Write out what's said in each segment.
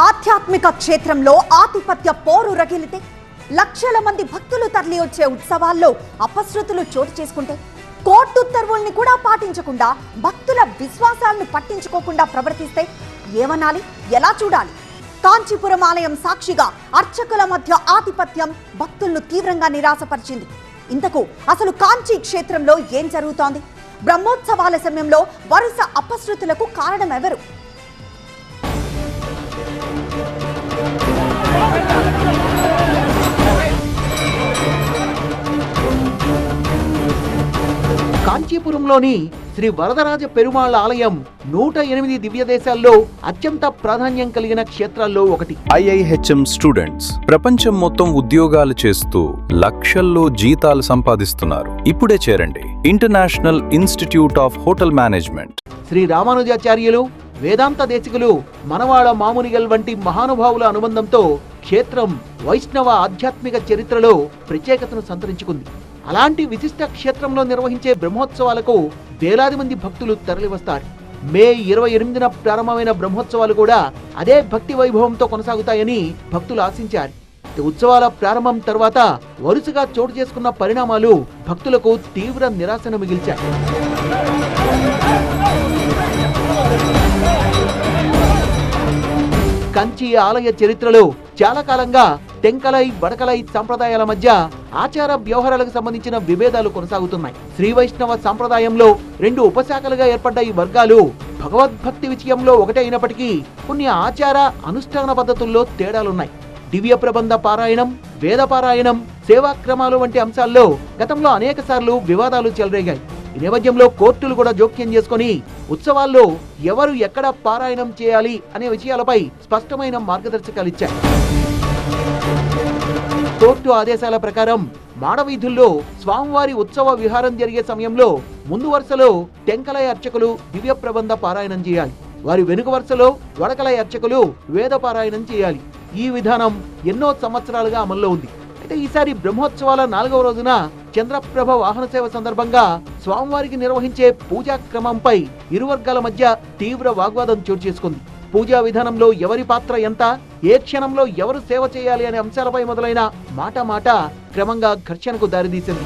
ఆధ్యాత్మిక క్షేత్రంలో ఆధిపత్య పోరు రగిలితే లక్షల మంది భక్తులు తరలి వచ్చే ఉత్సవాల్లో అపశృతులు చోటు చేసుకుంటే కోర్టు ఉత్తర్వుల్ని కూడా పాటించకుండా భక్తుల విశ్వాసాలను పట్టించుకోకుండా ప్రవర్తిస్తే ఏమనాలి, ఎలా చూడాలి? కాంచీపురం ఆలయం సాక్షిగా అర్చకుల మధ్య ఆధిపత్యం భక్తులను తీవ్రంగా నిరాశపరిచింది. ఇంతకు అసలు కాంచీ క్షేత్రంలో ఏం జరుగుతోంది? బ్రహ్మోత్సవాల సమయంలో వరుస అపశృతులకు కారణం ఎవరు? కాంచీపురంలోని శ్రీ వరదరాజ పెరుమాళ్ల ఆలయం 108 దివ్య దేశాల్లో అత్యంత ప్రాధాన్యం కలిగిన క్షేత్రాల్లో ఒకటి. IIHM స్టూడెంట్స్ ప్రపంచం మొత్తం ఉద్యోగాలు చేస్తూ లక్షల్లో జీతాలు సంపాదిస్తున్నారు. ఇప్పుడే చేరండి international institute of hotel management. Sri Ramanujacharyulu, Vedanta Desikulu, Manavala Mamunigal వంటి మహానుభావుల అనుబంధంతో క్షేత్రం వైష్ణవ ఆధ్యాత్మిక చరిత్రలో ప్రత్యేకతను సంతరించుకుంది. అలాంటి విశిష్ట క్షేత్రంలో నిర్వహించే బ్రహ్మోత్సవాలకు వేలాది మంది భక్తులు తరలివస్తారు. మే 28న ప్రారంభమైన బ్రహ్మోత్సవాలు కూడా అదే భక్తి వైభవంతో కొనసాగుతాయని భక్తులు ఆశించారు. ఉత్సవాల ప్రారంభం తర్వాత వరుసగా చోటు చేసుకున్న పరిణామాలు భక్తులకు తీవ్ర నిరాశను మిగిల్చాయి. కంచి ఆలయ చరిత్రలో చాలా కాలంగా తెంకలై వడకలై సంప్రదాయాల మధ్య ఆచార వ్యవహారాలకు సంబంధించిన విభేదాలు కొనసాగుతున్నాయి. శ్రీ వైష్ణవ సంప్రదాయంలో 2 ఉపశాఖలుగా ఏర్పడ్డ ఈ వర్గాలు భగవద్భక్తి విషయంలో ఒకటే అయినప్పటికీ కొన్ని ఆచార అనుష్ఠాన పద్ధతుల్లో తేడాలున్నాయి. దివ్య ప్రబంధ పారాయణం, వేద పారాయణం, సేవాక్రమాలు వంటి అంశాల్లో గతంలో అనేక సార్లు వివాదాలు చెలరేగాయి. ఈ నేపథ్యంలో కోర్టులు కూడా జోక్యం చేసుకుని ఉత్సవాల్లో ఎవరు ఎక్కడ పారాయణం చేయాలి అనే విషయాలపై స్పష్టమైన మార్గదర్శకాలు ఇచ్చాయి. కోర్టు ఆదేశాల ప్రకారం మాడవీధుల్లో స్వామివారి ఉత్సవ విహారం జరిగే సమయంలో ముందు వరుసలో తెంకలై అర్చకులు దివ్య ప్రబంధ పారాయణం చేయాలి. వారి వెనుక వరుసలో వడకలై అర్చకులు వేద పారాయణం చేయాలి. ఈ విధానం ఎన్నో సంవత్సరాలుగా అమల్లో ఉంది. అయితే ఈసారి బ్రహ్మోత్సవాల 4వ రోజున చంద్రప్రభ వాహన సేవ సందర్భంగా స్వామివారికి నిర్వహించే పూజా క్రమంపై ఇరు వర్గాల మధ్య తీవ్ర వాగ్వాదం చోటు చేసుకుంది. పూజా విధానంలో ఎవరి పాత్ర ఎంత, ఏ క్షణంలో ఎవరు సేవ చేయాలి అనే అంశాలపై మొదలైన మాట క్రమంగా ఘర్షణకు దారితీసింది.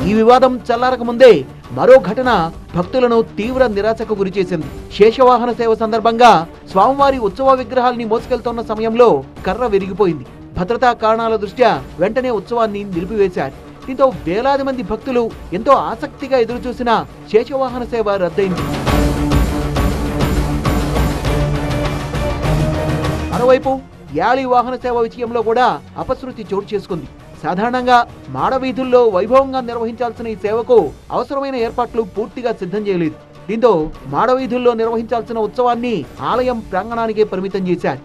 ఈ వివాదం చల్లారక ముందే మరో ఘటన భక్తులను తీవ్ర నిరాశకు గురిచేసింది. శేషవాహన సేవ సందర్భంగా స్వామివారి ఉత్సవ విగ్రహాల్ని మోసుకెళ్తున్న సమయంలో కర్ర విరిగిపోయింది. భద్రతా కారణాల దృష్ట్యా వెంటనే ఉత్సవాన్ని నిలిపివేశారు. దీంతో వేలాది మంది భక్తులు ఎంతో ఆసక్తిగా ఎదురుచూసిన శేషవాహన సేవ రద్దయింది. మరోవైపు యాళి వాహన సేవ విషయంలో కూడా అపశృతి చోటు చేసుకుంది. సాధారణంగా మాడవీధుల్లో వైభవంగా నిర్వహించాల్సిన ఈ సేవకు అవసరమైన ఏర్పాట్లు పూర్తిగా సిద్ధం చేయలేదు. దీంతో మాడవీధుల్లో నిర్వహించాల్సిన ఉత్సవాన్ని ఆలయం ప్రాంగణానికే పరిమితం చేశారు.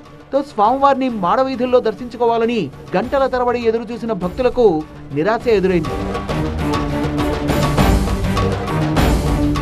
స్వామివారిని మాడవీధుల్లో దర్శించుకోవాలని గంటల తరబడి ఎదురు చూసిన భక్తులకు నిరాశ ఎదురైంది.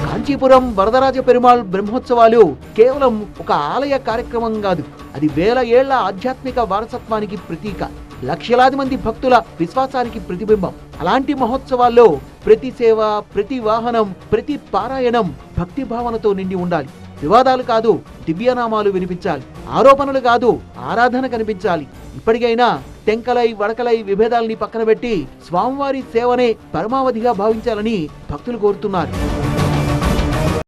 కాంచీపురం వరదరాజ పెరుమాళ్ బ్రహ్మోత్సవాలు కేవలం ఒక ఆలయ కార్యక్రమం కాదు, అది వేల ఏళ్ల ఆధ్యాత్మిక వారసత్వానికి ప్రతీక, లక్షలాది మంది భక్తుల విశ్వాసానికి ప్రతిబింబం. అలాంటి మహోత్సవాల్లో ప్రతి సేవ, ప్రతి వాహనం, ప్రతి పారాయణం భక్తి భావనతో నిండి ఉండాలి. వివాదాలు కాదు, దివ్యనామాలు వినిపించాలి. ఆరోపణలు కాదు, ఆరాధన కనిపించాలి. ఇప్పటికైనా తెంకలై వడకలై విభేదాలని పక్కన పెట్టి స్వామివారి సేవనే పరమావధిగా భావించాలని భక్తులు కోరుతున్నారు.